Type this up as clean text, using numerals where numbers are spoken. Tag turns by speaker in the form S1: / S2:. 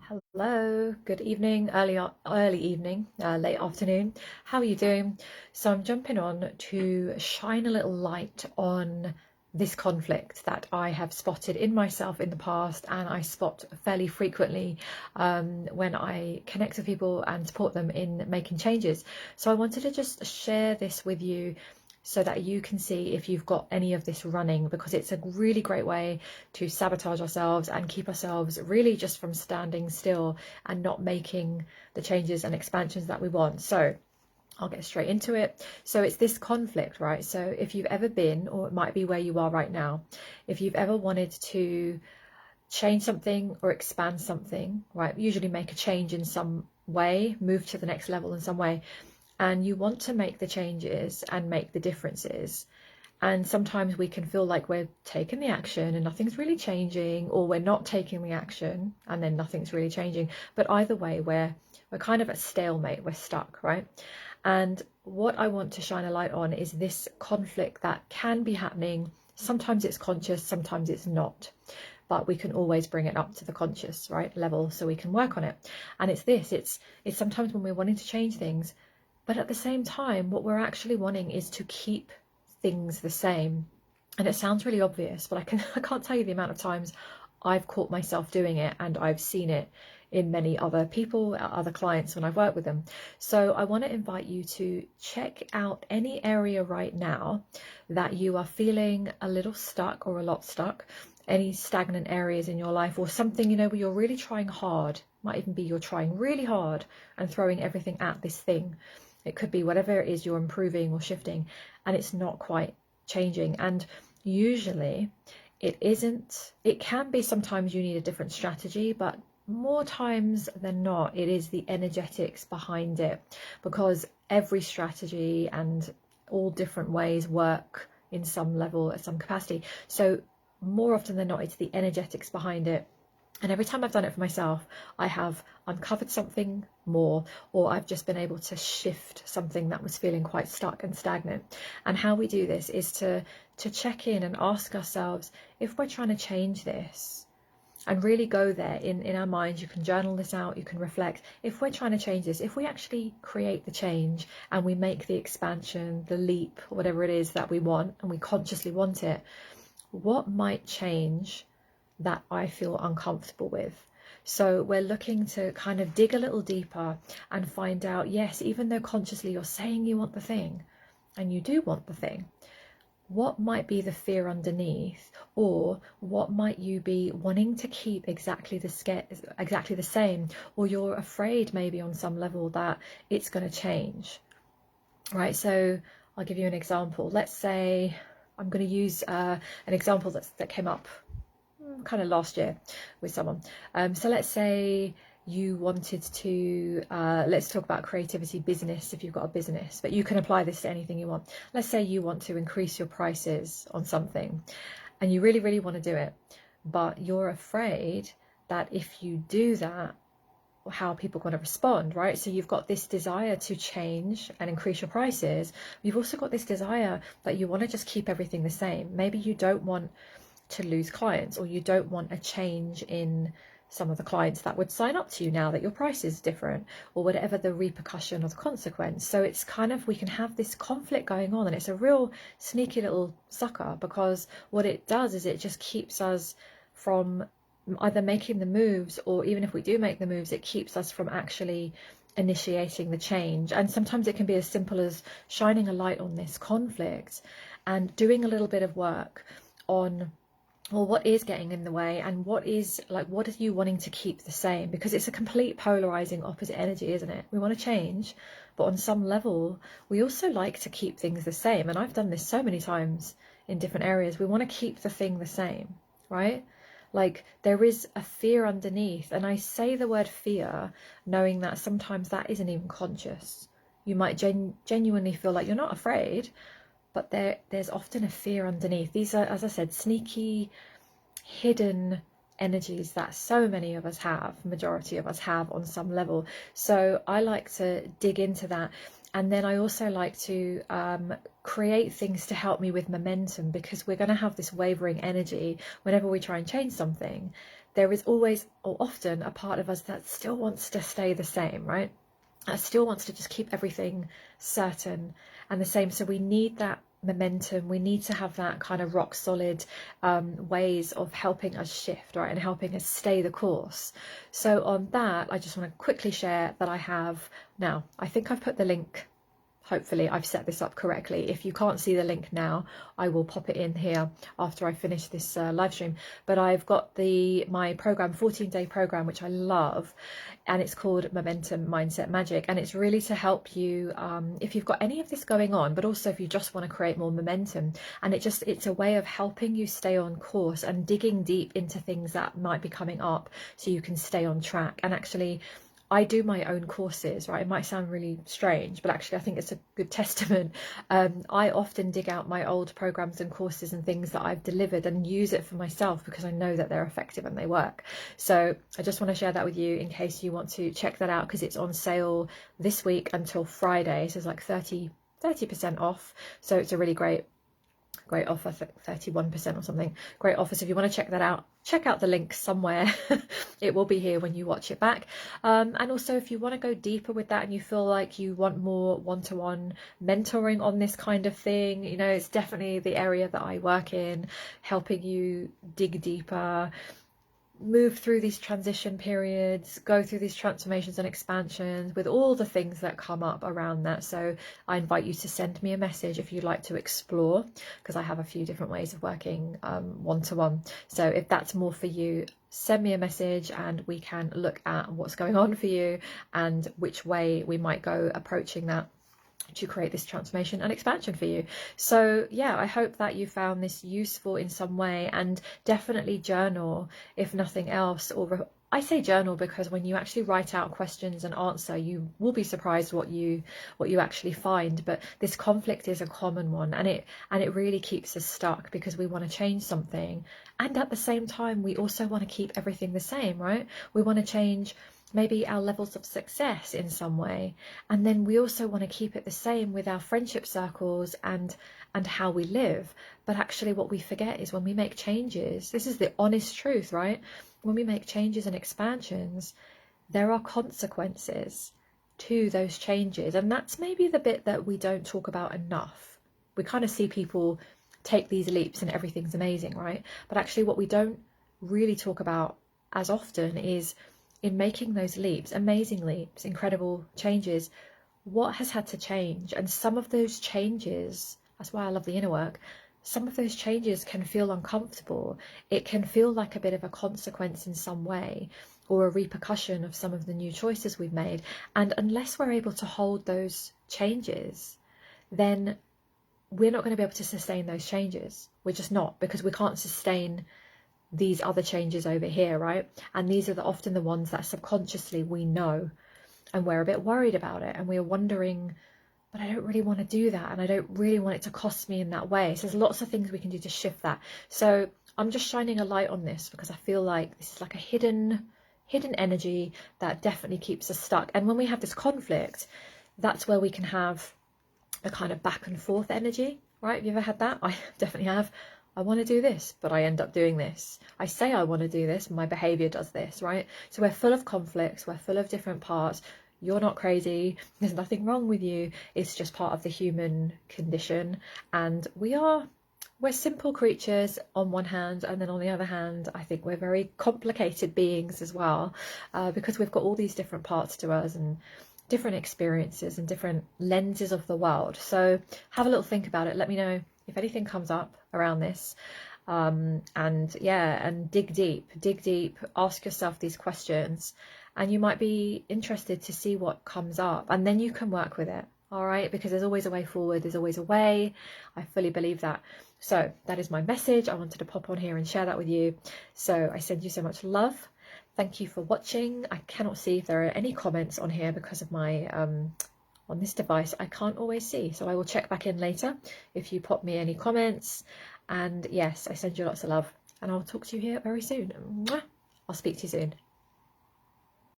S1: Hello, good evening, early evening, late afternoon. How are you doing? So I'm jumping on to shine a little light on this conflict that I have spotted in myself in the past, and I spot fairly frequently when I connect with people and support them in making changes. So I wanted to just share this with you so that you can see if you've got any of this running, because it's a really great way to sabotage ourselves and keep ourselves really just from standing still and not making the changes and expansions that we want. So I'll get straight into it. So it's this conflict, right? So if you've ever been, or it might be where you are right now, if you've ever wanted to change something or expand something, right? Usually make a change in some way, move to the next level in some way, and you want to make the changes and make the differences. And sometimes we can feel like we're taking the action and nothing's really changing, or we're not taking the action and then nothing's really changing. But either way, we're kind of at stalemate, we're stuck, right? And what I want to shine a light on is this conflict that can be happening. Sometimes it's conscious, sometimes it's not. But we can always bring it up to the conscious, right, level so we can work on it. And it's sometimes when we're wanting to change things, but at the same time, what we're actually wanting is to keep things the same. And it sounds really obvious, but I can't tell you the amount of times I've caught myself doing it, and I've seen it in many other people, other clients when I've worked with them. So I want to invite you to check out any area right now that you are feeling a little stuck or a lot stuck, any stagnant areas in your life, or something, where you're really trying hard. Might even be you're trying really hard and throwing everything at this thing. It could be whatever it is you're improving or shifting, and it's not quite changing. And usually it can be sometimes you need a different strategy, but more times than not, it is the energetics behind it, because every strategy and all different ways work in some level, at some capacity. So more often than not, it's the energetics behind it. And every time I've done it for myself, I have uncovered something more, or I've just been able to shift something that was feeling quite stuck and stagnant. And how we do this is to check in and ask ourselves, if we're trying to change this, and really go there in our minds. You can journal this out, you can reflect. If we're trying to change this, if we actually create the change and we make the expansion, the leap, whatever it is that we want, and we consciously want it, what might change that I feel uncomfortable with? So we're looking to kind of dig a little deeper and find out, yes, even though consciously you're saying you want the thing, and you do want the thing, what might be the fear underneath, or what might you be wanting to keep exactly the same, or you're afraid maybe on some level that it's going to change, right? So I'll give you an example. Let's say I'm going to use an example that came up kind of last year with someone. So let's say you wanted to, let's talk about creativity business, if you've got a business, but you can apply this to anything you want. Let's say you want to increase your prices on something, and you really, really want to do it, but you're afraid that if you do that, how people are going to respond, right? So you've got this desire to change and increase your prices. You've also got this desire that you want to just keep everything the same. Maybe you don't want to lose clients, or you don't want a change in some of the clients that would sign up to you now that your price is different, or whatever the repercussion or the consequence. So it's kind of, we can have this conflict going on, and it's a real sneaky little sucker, because what it does is it just keeps us from either making the moves, or even if we do make the moves, it keeps us from actually initiating the change. And sometimes it can be as simple as shining a light on this conflict and doing a little bit of work on, well, what is getting in the way, and what are you wanting to keep the same? Because it's a complete polarizing opposite energy, isn't it? We want to change, but on some level we also like to keep things the same. And I've done this so many times in different areas. We want to keep the thing the same, right? Like, there is a fear underneath, and I say the word fear knowing that sometimes that isn't even conscious. You might genuinely feel like you're not afraid, but there's often a fear underneath. These are, as I said, sneaky, hidden energies that so many of us have, majority of us have on some level. So I like to dig into that. And then I also like to create things to help me with momentum, because we're going to have this wavering energy whenever we try and change something. there is always or often a part of us that still wants to stay the same, right? That still wants to just keep everything certain and the same. So we need that momentum. We need to have that kind of rock solid ways of helping us shift, right, and helping us stay the course. So on that, I just want to quickly share that I have now. I think I've put the link. Hopefully I've set this up correctly. If you can't see the link now, I will pop it in here after I finish this live stream. But I've got my program, 14-day program, which I love, and it's called Momentum Mindset Magic. And it's really to help you if you've got any of this going on, but also if you just want to create more momentum. And it's a way of helping you stay on course and digging deep into things that might be coming up so you can stay on track. And actually, I do my own courses, right? It might sound really strange, but actually I think it's a good testament. I often dig out my old programs and courses and things that I've delivered and use it for myself because I know that they're effective and they work. So I just want to share that with you in case you want to check that out, because it's on sale this week until Friday. So it's like 30% off. So it's a really great offer, 31% or something. Great offer. So if you want to check that out, check out the link somewhere. It will be here when you watch it back. And also if you want to go deeper with that and you feel like you want more one-to-one mentoring on this kind of thing, you know, it's definitely the area that I work in, helping you dig deeper, move through these transition periods, go through these transformations and expansions with all the things that come up around that. So I invite you to send me a message if you'd like to explore, because I have a few different ways of working one-to-one. So if that's more for you, send me a message and we can look at what's going on for you and which way we might go approaching that to create this transformation and expansion for you. So yeah, I hope that you found this useful in some way, and definitely journal if nothing else. Or I say journal because when you actually write out questions and answer, you will be surprised what you actually find. But this conflict is a common one, and it really keeps us stuck because we want to change something, and at the same time we also want to keep everything the same, right? We want to change maybe our levels of success in some way, and then we also want to keep it the same with our friendship circles and how we live. But actually what we forget is when we make changes, this is the honest truth, right? When we make changes and expansions, there are consequences to those changes, and that's maybe the bit that we don't talk about enough. We kind of see people take these leaps and everything's amazing, right? But actually what we don't really talk about as often is, in making those leaps, amazing leaps, incredible changes, what has had to change? And some of those changes, that's why I love the inner work, some of those changes can feel uncomfortable. It can feel like a bit of a consequence in some way, or a repercussion of some of the new choices we've made. And unless we're able to hold those changes, then we're not going to be able to sustain those changes. We're just not, because we can't sustain these other changes over here, right? And these are often the ones that subconsciously we know, and we're a bit worried about it, and we're wondering, but I don't really want to do that, and I don't really want it to cost me in that way. So there's lots of things we can do to shift that. So I'm just shining a light on this because I feel like this is like a hidden energy that definitely keeps us stuck. And when we have this conflict, that's where we can have a kind of back and forth energy, right? Have you ever had that? I definitely have. I want to do this, but I end up doing this. I say I want to do this, my behavior does this, right? So we're full of conflicts, we're full of different parts. You're not crazy, there's nothing wrong with you. It's just part of the human condition. And we're simple creatures on one hand, and then on the other hand, I think we're very complicated beings as well, because we've got all these different parts to us and different experiences and different lenses of the world. So have a little think about it. Let me know if anything comes up around this, and dig deep, ask yourself these questions, and you might be interested to see what comes up, and then you can work with it. All right, because there's always a way forward, there's always a way. I fully believe that. So that is my message. I wanted to pop on here and share that with you. So I send you so much love. Thank you for watching. I cannot see if there are any comments on here because of my on this device. I can't always see, so I will check back in later if you pop me any comments. And yes, I send you lots of love, and I'll talk to you here very soon. Mwah! I'll speak to you soon.